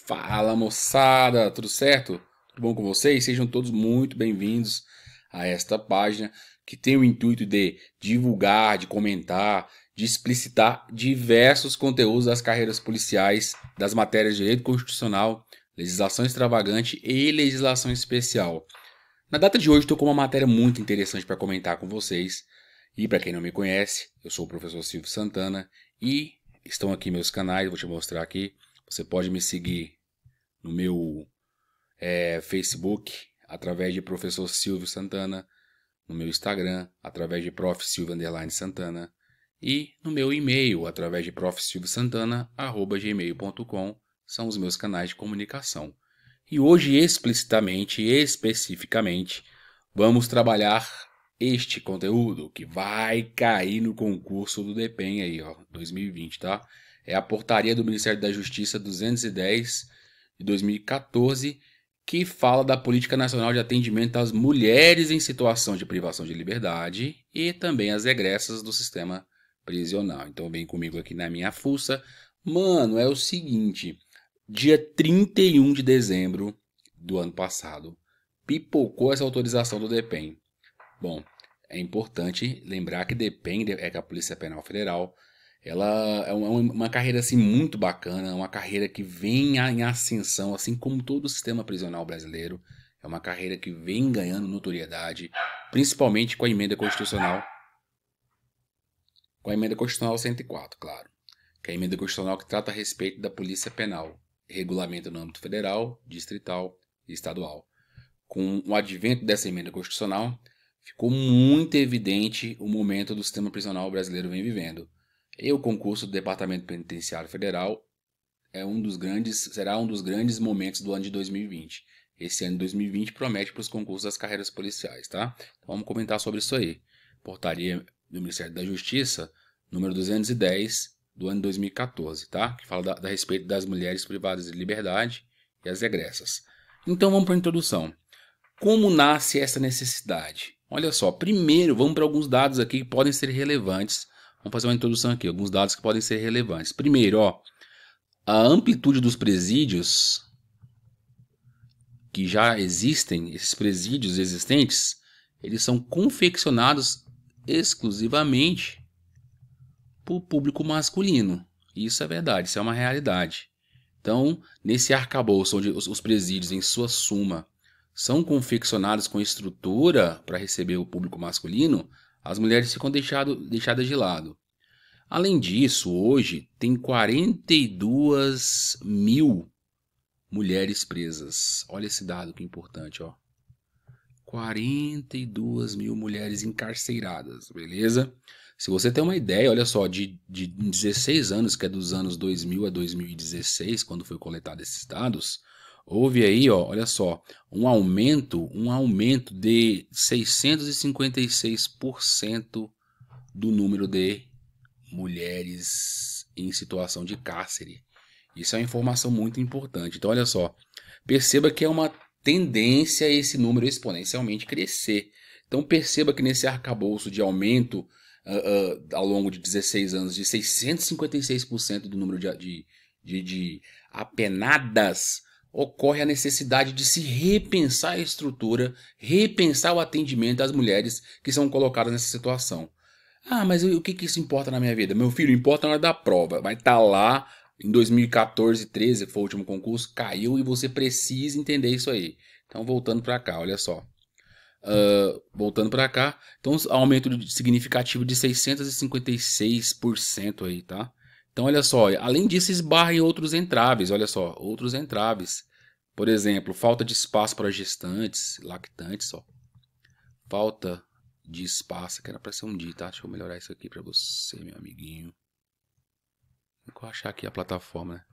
Fala moçada, tudo certo? Tudo bom com vocês? Sejam todos muito bem-vindos a esta página que tem o intuito de divulgar, de comentar, de explicitar diversos conteúdos das carreiras policiais, das matérias de direito constitucional, legislação extravagante e legislação especial. Na data de hoje estou com uma matéria muito interessante para comentar com vocês. E para quem não me conhece, eu sou o professor Silvio Santana e estão aqui meus canais, vou te mostrar aqui. Você pode me seguir no meu Facebook, através de Professor Silvio Santana, no meu Instagram, através de Prof. Silvio Santana, e no meu e-mail, através de profsilviosantana@gmail.com, são os meus canais de comunicação. E hoje, explicitamente e especificamente, vamos trabalhar este conteúdo que vai cair no concurso do DEPEN aí, ó, 2020, tá? É a portaria do Ministério da Justiça 210 de 2014, que fala da Política Nacional de Atendimento às Mulheres em Situação de Privação de Liberdade e também as egressas do sistema prisional. Então vem comigo aqui na minha fuça. Mano, é o seguinte, dia 31 de dezembro do ano passado, pipocou essa autorização do DEPEN. Bom, é importante lembrar que DEPEN é que a Polícia Penal Federal. Ela é uma carreira assim muito bacana, uma carreira que vem em ascensão, assim como todo o sistema prisional brasileiro. É uma carreira que vem ganhando notoriedade, principalmente com a emenda constitucional. Com a emenda constitucional 104, claro. Que é a emenda constitucional que trata a respeito da Polícia Penal, regulamento no âmbito federal, distrital e estadual. Com o advento dessa emenda constitucional, ficou muito evidente o momento do sistema prisional brasileiro vem vivendo. E o concurso do Departamento Penitenciário Federal será um dos grandes momentos do ano de 2020. Esse ano de 2020 promete para os concursos das carreiras policiais, tá? Então vamos comentar sobre isso aí. Portaria do Ministério da Justiça, número 210, do ano de 2014, tá? Que fala a respeito das mulheres privadas de liberdade e as egressas. Então vamos para a introdução. Como nasce essa necessidade? Olha só, primeiro vamos para alguns dados aqui que podem ser relevantes. Vamos fazer uma introdução aqui, alguns dados que podem ser relevantes. Primeiro, ó, a amplitude dos presídios que já existem, esses presídios existentes, eles são confeccionados exclusivamente para o público masculino. Isso é verdade, isso é uma realidade. Então, nesse arcabouço onde os presídios, em sua suma, são confeccionados com estrutura para receber o público masculino, as mulheres ficam deixadas de lado. Além disso, hoje tem 42 mil mulheres presas. Olha esse dado que é importante, ó. 42 mil mulheres encarceradas, beleza? Se você tem uma ideia, olha só, de 16 anos, que é dos anos 2000 a 2016, quando foi coletado esses dados, houve aí, ó, olha só, um aumento de 656% do número de mulheres em situação de cárcere. Isso é uma informação muito importante. Então, olha só, perceba que é uma tendência esse número exponencialmente crescer. Então, perceba que nesse arcabouço de aumento ao longo de 16 anos de 656% do número de apenadas, ocorre a necessidade de se repensar a estrutura, repensar o atendimento às mulheres que são colocadas nessa situação. Ah, mas o que isso importa na minha vida? Meu filho, importa na hora da prova. Vai estar lá em 2014, 13, que foi o último concurso, caiu e você precisa entender isso aí. Então, voltando para cá, olha só. Voltando para cá, então aumento significativo de 656% aí, tá? Então, olha só, além disso, esbarra em outros entraves, olha só, outros entraves. Por exemplo, falta de espaço para gestantes, lactantes, ó. Falta de espaço, que era para ser um dia, tá? Deixa eu melhorar isso aqui para você, meu amiguinho. Vou achar aqui a plataforma, né?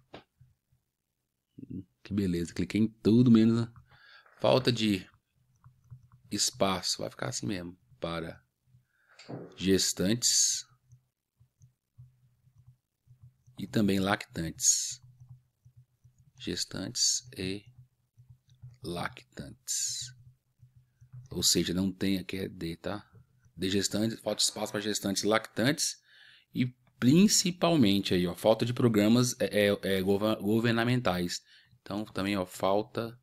Que beleza, cliquei em tudo menos falta de espaço, vai ficar assim mesmo, para gestantes e também lactantes. Gestantes e lactantes. Ou seja, não tem aqui é D, tá? De gestantes, falta de espaço para gestantes e lactantes e principalmente aí, ó, falta de programas governamentais Então, também, ó, falta...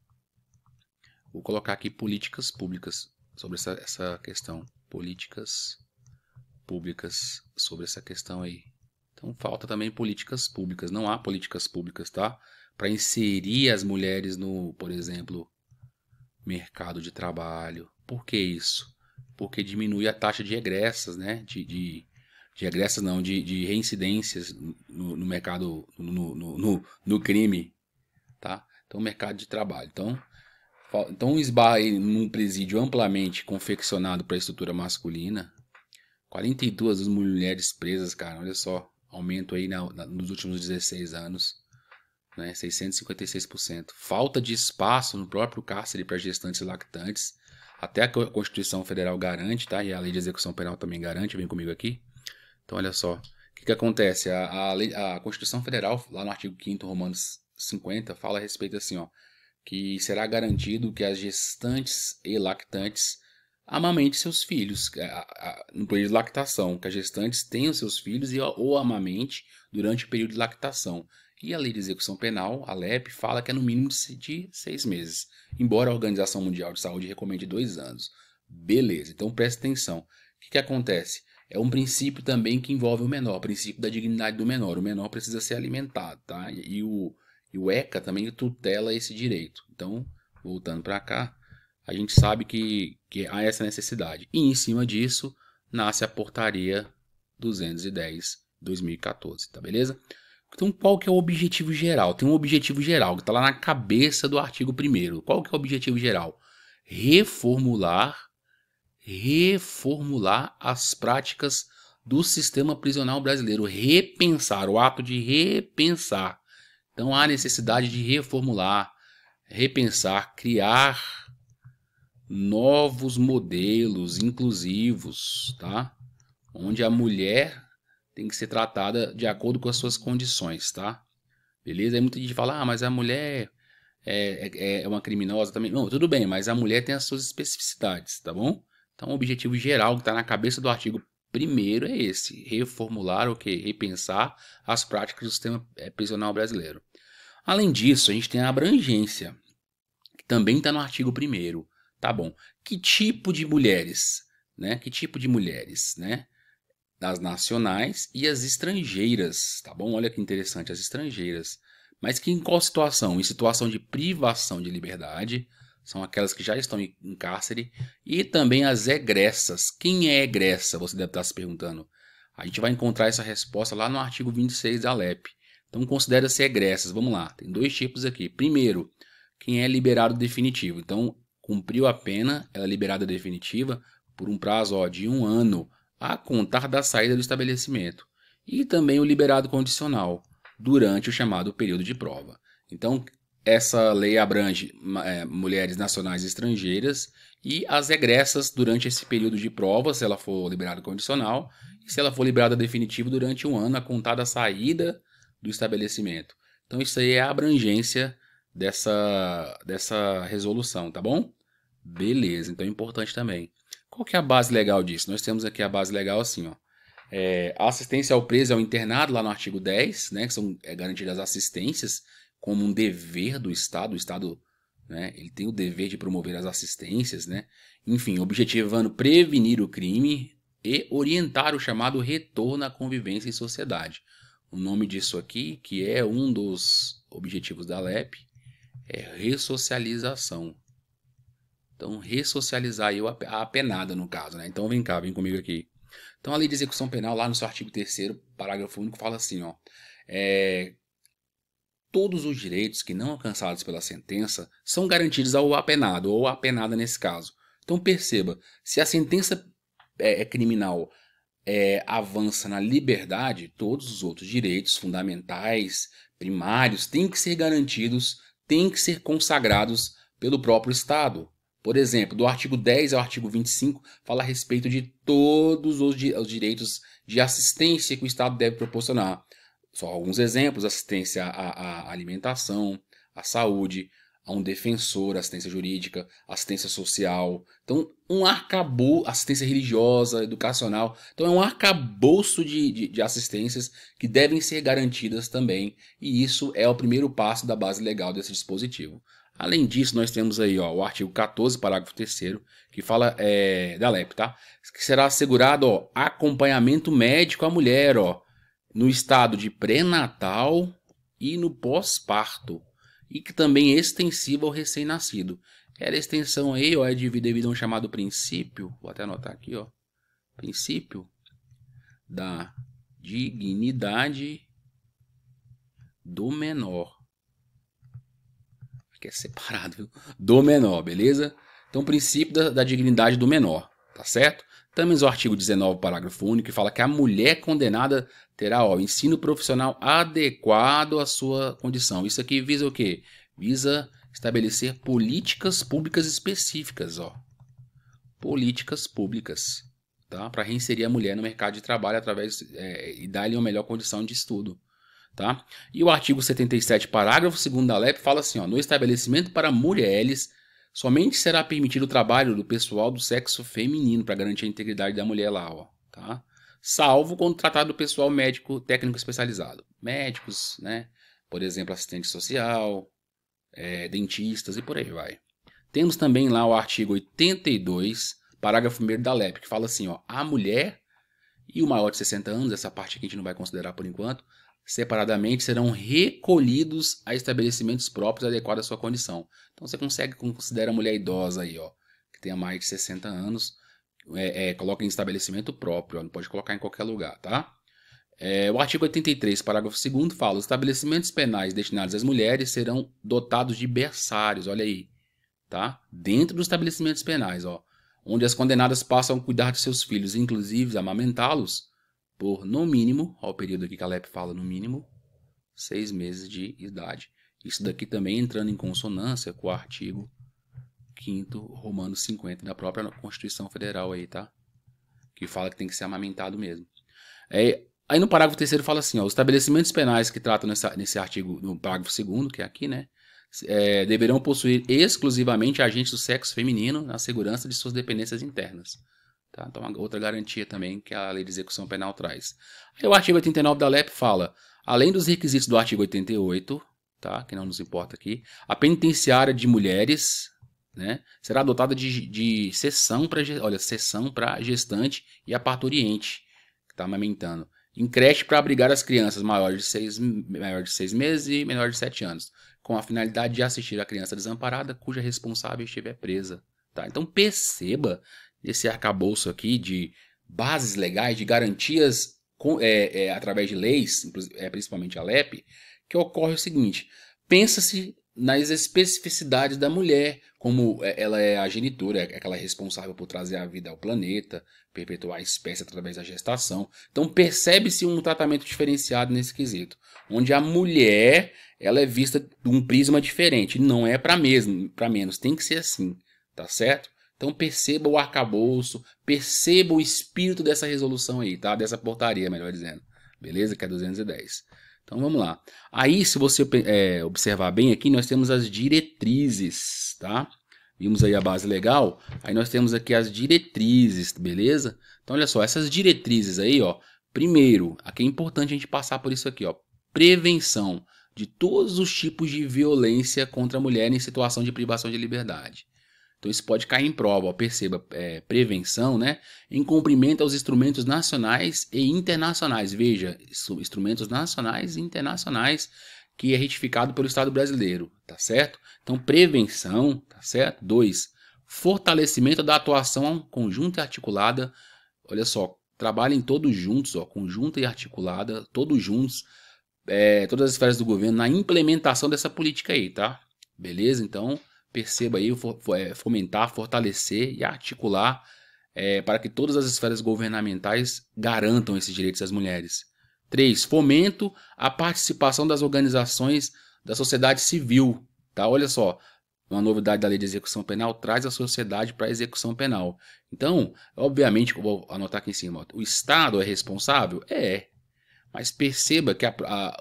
Vou colocar aqui políticas públicas sobre essa questão. Políticas públicas sobre essa questão aí. Então, falta também políticas públicas. Não há políticas públicas, tá? Para inserir as mulheres no, por exemplo, mercado de trabalho. Por que isso? Porque diminui a taxa de egressas, né? De egressas não, de reincidências no mercado, no crime, tá? Então, mercado de trabalho. Então esbarra aí num presídio amplamente confeccionado para a estrutura masculina. 42 mulheres presas, cara, olha só. Aumento aí nos últimos 16 anos. Né, 656%. Falta de espaço no próprio cárcere para gestantes e lactantes. Até a Constituição Federal garante, tá? E a Lei de Execução Penal também garante, vem comigo aqui. Então, olha só. O que acontece? A Constituição Federal, lá no artigo 5º, Romanos 50, fala a respeito assim, ó, que será garantido que as gestantes e lactantes amamentem seus filhos, no período de lactação, que as gestantes tenham seus filhos ou amamente durante o período de lactação. E a Lei de Execução Penal, a LEP, fala que é no mínimo de 6 meses, embora a Organização Mundial de Saúde recomende 2 anos. Beleza, então presta atenção. O que acontece? É um princípio também que envolve o menor, o princípio da dignidade do menor. O menor precisa ser alimentado, tá? E o ECA também tutela esse direito. Então, voltando para cá, a gente sabe que há essa necessidade. E em cima disso, nasce a Portaria 210/2014, tá beleza? Então, qual que é o objetivo geral? Tem um objetivo geral que está lá na cabeça do artigo 1º. Qual que é o objetivo geral? Reformular as práticas do sistema prisional brasileiro. Repensar, o ato de repensar. Então, há necessidade de reformular, repensar, criar novos modelos inclusivos, tá? Onde a mulher tem que ser tratada de acordo com as suas condições, tá? Beleza? Aí muita gente fala, mas a mulher é uma criminosa também. Não, tudo bem, mas a mulher tem as suas especificidades, tá bom? Então, o objetivo geral que está na cabeça do artigo 1º é esse: reformular o quê? Repensar as práticas do sistema prisional brasileiro. Além disso, a gente tem a abrangência, que também está no artigo 1º. Tá bom. Que tipo de mulheres? Né? Que tipo de mulheres, né? As nacionais e as estrangeiras, tá bom? Olha que interessante, as estrangeiras. Mas que em qual situação? Em situação de privação de liberdade, são aquelas que já estão em cárcere, e também as egressas. Quem é egressa? Você deve estar se perguntando. A gente vai encontrar essa resposta lá no artigo 26 da LEP. Então considera-se egressas. Vamos lá, tem 2 tipos aqui. Primeiro, quem é liberado definitivo. Então, cumpriu a pena, ela é liberada definitiva por um prazo de 1 ano, a contar da saída do estabelecimento. E também o liberado condicional, durante o chamado período de prova. Então, essa lei abrange mulheres nacionais e estrangeiras e as egressas durante esse período de prova, se ela for liberada condicional, e se ela for liberada definitiva durante 1 ano, a contar da saída do estabelecimento. Então, isso aí é a abrangência dessa resolução, tá bom? Beleza, então é importante também. Qual que é a base legal disso? Nós temos aqui a base legal assim, ó. A assistência ao preso e ao internado, lá no artigo 10, né, que são garantidas as assistências como um dever do Estado. O Estado, né, ele tem o dever de promover as assistências, né? Enfim, objetivando prevenir o crime e orientar o chamado retorno à convivência em sociedade. O nome disso aqui, que é um dos objetivos da LEP, é ressocialização. Então, ressocializar aí a penada, no caso, né? Então, vem cá, vem comigo aqui. Então, a Lei de Execução Penal, lá no seu artigo 3º, parágrafo único, fala assim, ó. Todos os direitos que não alcançados pela sentença são garantidos ao apenado, ou à penada nesse caso. Então, perceba, se a sentença criminal avança na liberdade, todos os outros direitos fundamentais, primários, têm que ser garantidos, têm que ser consagrados pelo próprio Estado. Por exemplo, do artigo 10 ao artigo 25, fala a respeito de todos os direitos de assistência que o Estado deve proporcionar. Só alguns exemplos: assistência à alimentação, à saúde, a um defensor, assistência jurídica, assistência social. Então, assistência religiosa, educacional. Então, é um arcabouço de assistências que devem ser garantidas também. E isso é o primeiro passo da base legal desse dispositivo. Além disso, nós temos aí o artigo 14, parágrafo 3º, que fala da LEP, tá? Que será assegurado acompanhamento médico à mulher no estado de pré-natal e no pós-parto. E que também é extensiva ao recém-nascido. Era a extensão aí, é devido a um chamado princípio, vou até anotar aqui, princípio da dignidade do menor. Aqui é separado, viu? Do menor, beleza? Então, princípio da dignidade do menor, tá certo? Temos o artigo 19, parágrafo único, que fala que a mulher condenada terá ensino profissional adequado à sua condição. Isso aqui visa o quê? Visa estabelecer políticas públicas específicas, políticas públicas, tá? Para reinserir a mulher no mercado de trabalho e dar-lhe uma melhor condição de estudo, tá? E o artigo 77, parágrafo 2º da LEP fala assim, no estabelecimento para mulheres somente será permitido o trabalho do pessoal do sexo feminino para garantir a integridade da mulher lá, tá? Salvo quando tratado do pessoal médico técnico especializado. Médicos, né? Por exemplo, assistente social, dentistas e por aí vai. Temos também lá o artigo 82, parágrafo 1º da LEP, que fala assim, a mulher e o maior de 60 anos, essa parte aqui a gente não vai considerar por enquanto, separadamente serão recolhidos a estabelecimentos próprios adequados à sua condição. Então você considera a mulher idosa aí, que tenha mais de 60 anos, coloca em estabelecimento próprio, não pode colocar em qualquer lugar, tá? O artigo 83, parágrafo 2º fala: os estabelecimentos penais destinados às mulheres serão dotados de berçários, olha aí, tá? Dentro dos estabelecimentos penais, onde as condenadas passam a cuidar de seus filhos, inclusive amamentá-los, por no mínimo, o período aqui que a LEP fala, no mínimo 6 meses de idade. Isso daqui também entrando em consonância com o artigo 5º, Romanos 50, da própria Constituição Federal aí, tá? Que fala que tem que ser amamentado mesmo. Aí no parágrafo 3º fala assim, os estabelecimentos penais que tratam nesse artigo, no parágrafo 2º, que é aqui, né? Deverão possuir exclusivamente agentes do sexo feminino na segurança de suas dependências internas. Tá? Então, outra garantia também que a Lei de Execução Penal traz. Aí o artigo 89 da LEP fala, além dos requisitos do artigo 88, tá? Que não nos importa aqui, a penitenciária de mulheres, né, será dotada de sessão para gestante e a parturiente, que está amamentando. Em creche para abrigar as crianças maiores de 6 meses e menores de 7 anos, com a finalidade de assistir a criança desamparada cuja responsável estiver presa. Tá? Então perceba esse arcabouço aqui de bases legais, de garantias através de leis, principalmente a LEP, que ocorre o seguinte: pensa-se nas especificidades da mulher, como ela é a genitora, é aquela responsável por trazer a vida ao planeta, perpetuar a espécie através da gestação. Então percebe-se um tratamento diferenciado nesse quesito, onde a mulher ela é vista de um prisma diferente, não é para menos, tem que ser assim, tá certo? Então perceba o arcabouço, perceba o espírito dessa resolução aí, tá? Dessa portaria, melhor dizendo. Beleza? Que é 210. Então vamos lá. Aí, se você observar bem aqui, nós temos as diretrizes, tá? Vimos aí a base legal, aí nós temos aqui as diretrizes, beleza? Então olha só, essas diretrizes aí, primeiro, aqui é importante a gente passar por isso aqui, prevenção de todos os tipos de violência contra a mulher em situação de privação de liberdade. Então isso pode cair em prova, perceba, prevenção, né, em cumprimento aos instrumentos nacionais e internacionais. Veja, instrumentos nacionais e internacionais que é retificado pelo Estado brasileiro, tá certo? Então prevenção, tá certo? 2, fortalecimento da atuação conjunta e articulada. Olha só, trabalhem todos juntos, conjunta e articulada, todos juntos, todas as esferas do governo na implementação dessa política aí, tá? Beleza? Então perceba aí, fomentar, fortalecer e articular para que todas as esferas governamentais garantam esses direitos às mulheres. 3. Fomento a participação das organizações da sociedade civil. Tá? Olha só, uma novidade da Lei de Execução Penal traz a sociedade para a execução penal. Então, obviamente, eu vou anotar aqui em cima, o Estado é responsável? Mas perceba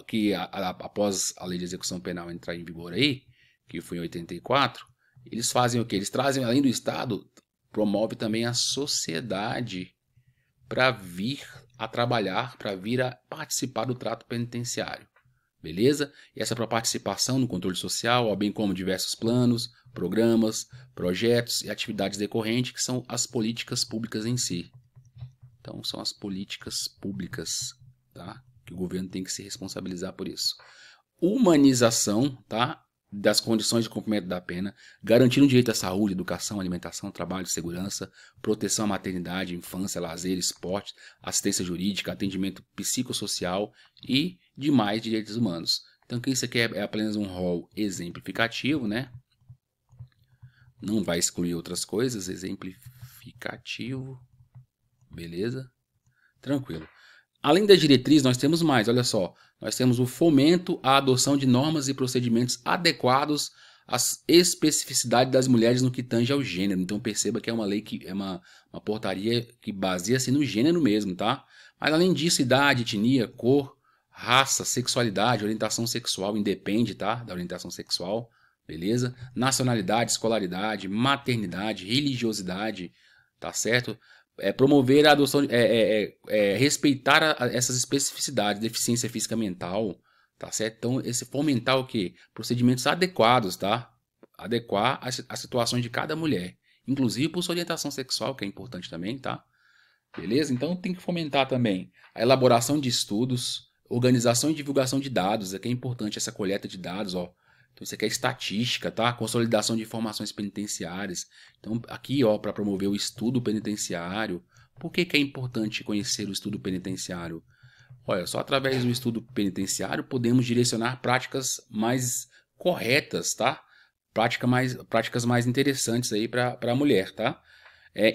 que após a Lei de Execução Penal entrar em vigor aí, que foi em 84, eles fazem o quê? Eles trazem, além do Estado, promove também a sociedade para vir a trabalhar, para vir a participar do trato penitenciário. Beleza? E essa para participação no controle social, bem como diversos planos, programas, projetos e atividades decorrentes, que são as políticas públicas em si. Então, são as políticas públicas, tá? Que o governo tem que se responsabilizar por isso. Humanização, tá? Das condições de cumprimento da pena, garantindo o direito à saúde, educação, alimentação, trabalho, segurança, proteção à maternidade, infância, lazer, esporte, assistência jurídica, atendimento psicossocial e demais direitos humanos. Então, isso aqui é apenas um rol exemplificativo, né? Não vai excluir outras coisas, exemplificativo, beleza? Tranquilo. Além da diretriz, nós temos mais, olha só. Nós temos o fomento à adoção de normas e procedimentos adequados às especificidades das mulheres no que tange ao gênero. Então perceba que é uma lei que é uma portaria que baseia-se no gênero mesmo, tá? Mas além disso, idade, etnia, cor, raça, sexualidade, orientação sexual, independe, tá? Da orientação sexual, beleza? Nacionalidade, escolaridade, maternidade, religiosidade, tá certo? Promover a adoção, respeitar essas especificidades, deficiência física mental, tá certo? Então, fomentar o quê? Procedimentos adequados, tá? Adequar as situações de cada mulher, inclusive por sua orientação sexual, que é importante também, tá? Beleza? Então, tem que fomentar também a elaboração de estudos, organização e divulgação de dados, aqui é importante essa coleta de dados, ó. Então, isso aqui é estatística, tá? Consolidação de informações penitenciárias. Então, aqui, ó, para promover o estudo penitenciário. Por que é importante conhecer o estudo penitenciário? Olha, só através do estudo penitenciário podemos direcionar práticas mais corretas, tá? Práticas mais interessantes aí para a mulher, tá?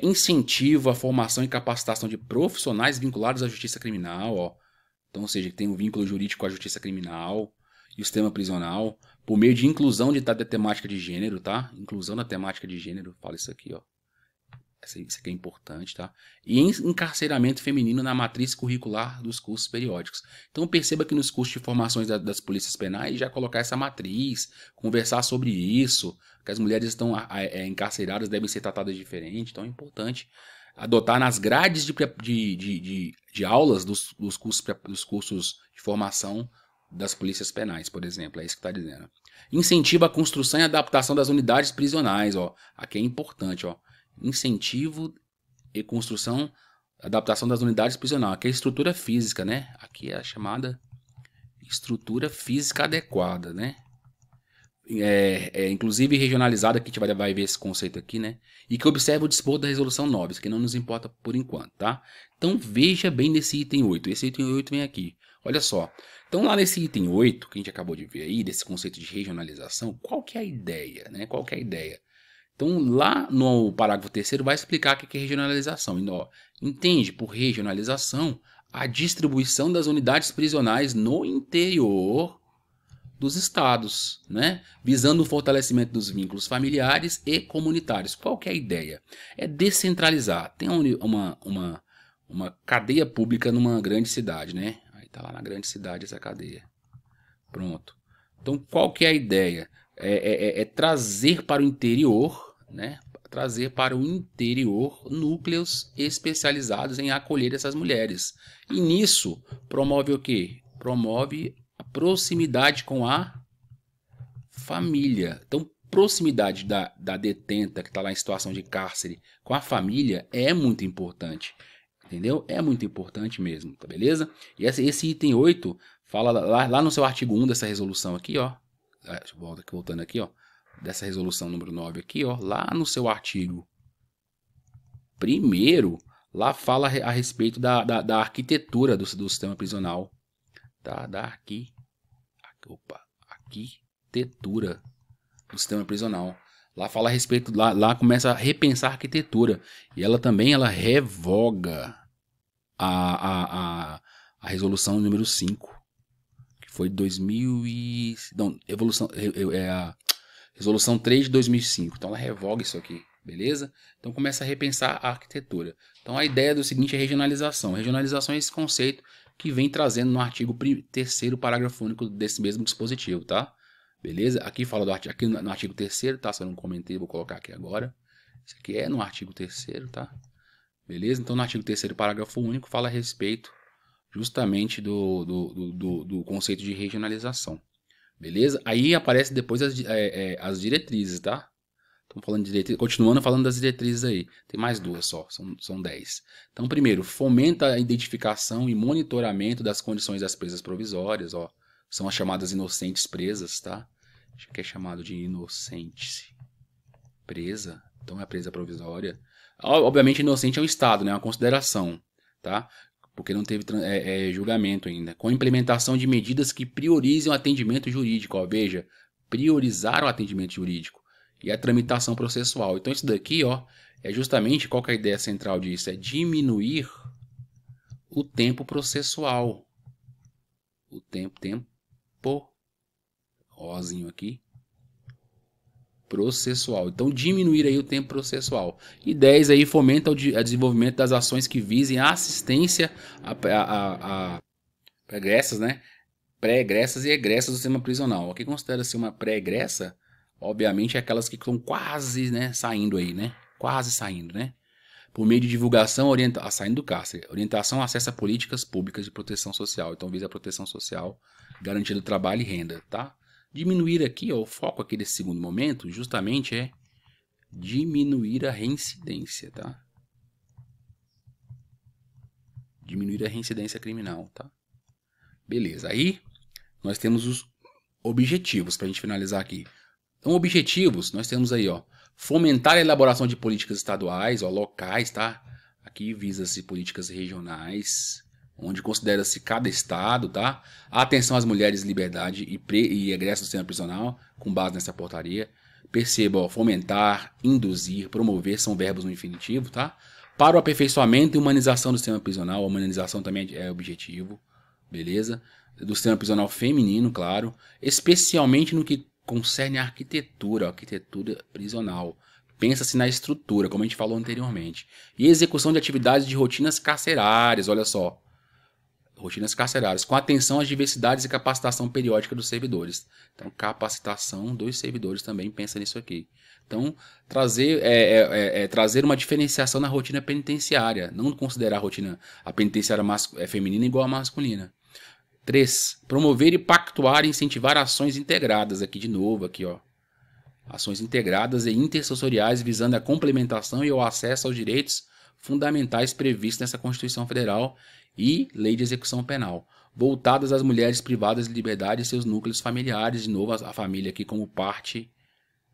Incentivo à formação e capacitação de profissionais vinculados à justiça criminal, ó. Então, ou seja, que tem um vínculo jurídico com a justiça criminal e o sistema prisional, por meio de inclusão da temática de gênero, tá? Inclusão da temática de gênero, fala isso aqui, ó. Isso aqui é importante, tá? E encarceramento feminino na matriz curricular dos cursos periódicos. Então perceba que nos cursos de formações das polícias penais já colocar essa matriz, conversar sobre isso, que as mulheres estão encarceradas, devem ser tratadas diferente, então é importante adotar nas grades de aulas dos cursos de formação das polícias penais, por exemplo, é isso que está dizendo. Incentiva a construção e adaptação das unidades prisionais, ó. Aqui é importante, ó. Incentivo e construção, adaptação das unidades prisionais. Aqui é a estrutura física, né? Aqui é a chamada estrutura física adequada, né? Inclusive regionalizada, que a gente vai ver esse conceito aqui, né? E que observa o dispor da resolução 9, isso que não nos importa por enquanto, tá? Então veja bem nesse item 8. Esse item 8 vem aqui. Olha só. Então lá nesse item 8, que a gente acabou de ver aí, desse conceito de regionalização, qual que é a ideia, né? Qual que é a ideia? Então lá no parágrafo 3º vai explicar o que é regionalização. Então, entende por regionalização a distribuição das unidades prisionais no interior dos estados, né? Visando o fortalecimento dos vínculos familiares e comunitários. Qual que é a ideia? É descentralizar. Tem uma cadeia pública numa grande cidade, né? Aí tá lá na grande cidade essa cadeia. Pronto. Então qual que é a ideia? É trazer para o interior, né? Trazer para o interior núcleos especializados em acolher essas mulheres. E nisso promove o quê? Promove a proximidade com a família. Então, proximidade da detenta que está lá em situação de cárcere com a família é muito importante. Entendeu? É muito importante mesmo, tá beleza? E esse item 8 fala lá no seu artigo 1 dessa resolução aqui, ó. Voltando aqui, ó. Dessa resolução número 9 aqui, ó. Lá no seu artigo 1º, lá fala a respeito da arquitetura do sistema prisional. Tá? Arquitetura do sistema prisional. Lá fala a respeito, lá começa a repensar a arquitetura. E ela revoga a resolução número 5, que foi de 2000 e... Não, a resolução 3 de 2005. Então ela revoga isso aqui, beleza? Então começa a repensar a arquitetura. Então a ideia do seguinte é regionalização. Regionalização é esse conceito que vem trazendo no artigo 3º, parágrafo único desse mesmo dispositivo, tá? Beleza? Aqui fala do artigo, aqui no artigo 3º, tá? Se eu não comentei, vou colocar aqui agora. Isso aqui é no artigo 3º, tá? Beleza? Então, no artigo 3º, parágrafo único, fala a respeito justamente do conceito de regionalização. Beleza? Aí aparece depois as diretrizes, tá? Estamos falando de diretrizes, continuando falando das diretrizes aí. Tem mais duas só, são 10. Então, primeiro, fomenta a identificação e monitoramento das condições das presas provisórias, ó. São as chamadas inocentes presas, tá? Acho que é chamado de inocente presa. Então, é a presa provisória. Obviamente, inocente é um estado, né? É uma consideração, tá? Porque não teve julgamento ainda. Com implementação de medidas que priorizem o atendimento jurídico. Ó, veja, priorizar o atendimento jurídico e a tramitação processual. Então, isso daqui, ó, é justamente, qual que é a ideia central disso? É diminuir o tempo processual. O tempo, ózinho aqui, processual. Então, diminuir aí o tempo processual. E 10 aí fomenta o desenvolvimento das ações que visem a assistência a pregressas, né? Pré-egressas e egressas do sistema prisional. O que considera-se uma pré-egressa, obviamente, é aquelas que estão quase, né, saindo aí, né? Quase saindo, né? Por meio de divulgação, saindo do cárcere, orientação, acesso a políticas públicas de proteção social. Então, visa a proteção social, garantia do trabalho e renda, tá? Diminuir aqui, ó, o foco aqui desse segundo momento, justamente é diminuir a reincidência, tá? Diminuir a reincidência criminal, tá? Beleza, aí nós temos os objetivos para a gente finalizar aqui. Então, objetivos, nós temos aí, ó, fomentar a elaboração de políticas estaduais, ó, locais, tá? Aqui visa-se políticas regionais, onde considera-se cada estado, tá? A atenção às mulheres, liberdade e egresso do sistema prisional, com base nessa portaria. Perceba, ó, fomentar, induzir, promover, são verbos no infinitivo, tá? Para o aperfeiçoamento e humanização do sistema prisional, a humanização também é objetivo, beleza? Do sistema prisional feminino, claro, especialmente no que concerne a arquitetura prisional. Pensa-se na estrutura, como a gente falou anteriormente. E execução de atividades de rotinas carcerárias, olha só. Rotinas carcerárias, com atenção às diversidades e capacitação periódica dos servidores. Então, capacitação dos servidores também pensa nisso aqui. Então, trazer uma diferenciação na rotina penitenciária. Não considerar a penitenciária feminina igual à masculina. 3. Promover e pactuar e incentivar ações integradas. Aqui de novo, aqui, ó. Ações integradas e intersessoriais visando a complementação e o acesso aos direitos fundamentais previstos nessa Constituição Federal e Lei de Execução Penal, voltadas às mulheres privadas de liberdade e seus núcleos familiares, de novo a família aqui como parte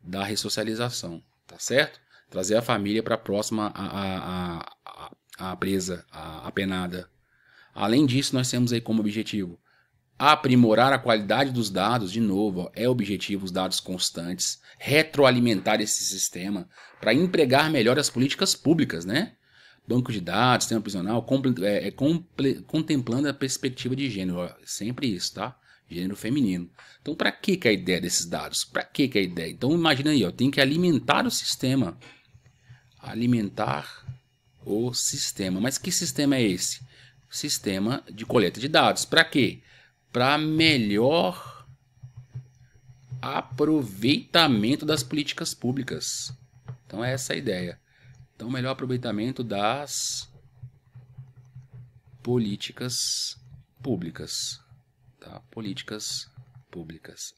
da ressocialização, tá certo? Trazer a família para próxima à presa, à penada. Além disso, nós temos aí como objetivo aprimorar a qualidade dos dados, de novo, ó, é objetivo os dados constantes, retroalimentar esse sistema para empregar melhor as políticas públicas, né? Banco de dados, sistema prisional, contemplando a perspectiva de gênero, ó, sempre isso, tá? Gênero feminino. Então, para que a ideia desses dados? Para que a ideia? Então, imagina aí, ó, tem que alimentar o sistema. Alimentar o sistema. Mas que sistema é esse? Sistema de coleta de dados. Para quê? Para melhor aproveitamento das políticas públicas. Então, é essa a ideia. Então, melhor aproveitamento das políticas públicas. Tá? Políticas públicas.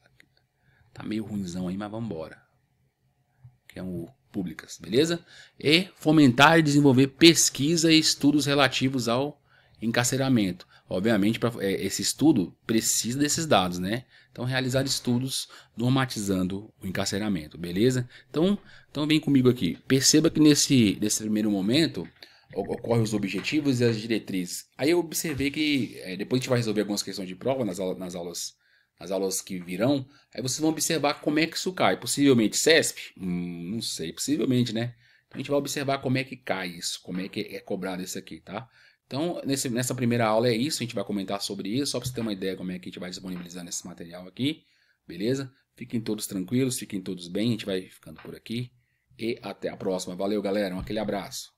Tá meio ruimzão aí, mas vamos embora. Que é o públicas, beleza? E fomentar e desenvolver pesquisa e estudos relativos ao encarceramento. Obviamente, esse estudo precisa desses dados, né? Então, realizar estudos normatizando o encarceramento, beleza? Então vem comigo aqui. Perceba que nesse primeiro momento ocorrem os objetivos e as diretrizes. Aí eu observei que depois a gente vai resolver algumas questões de prova nas aulas que virão. Aí vocês vão observar como é que isso cai. Possivelmente CESP? Não sei, possivelmente, né? Então a gente vai observar como é que cai isso, como é que é cobrado isso aqui, tá? Então, nessa primeira aula é isso, a gente vai comentar sobre isso, só para você ter uma ideia como é que a gente vai disponibilizando esse material aqui, beleza? Fiquem todos tranquilos, fiquem todos bem, a gente vai ficando por aqui e até a próxima. Valeu, galera, aquele abraço.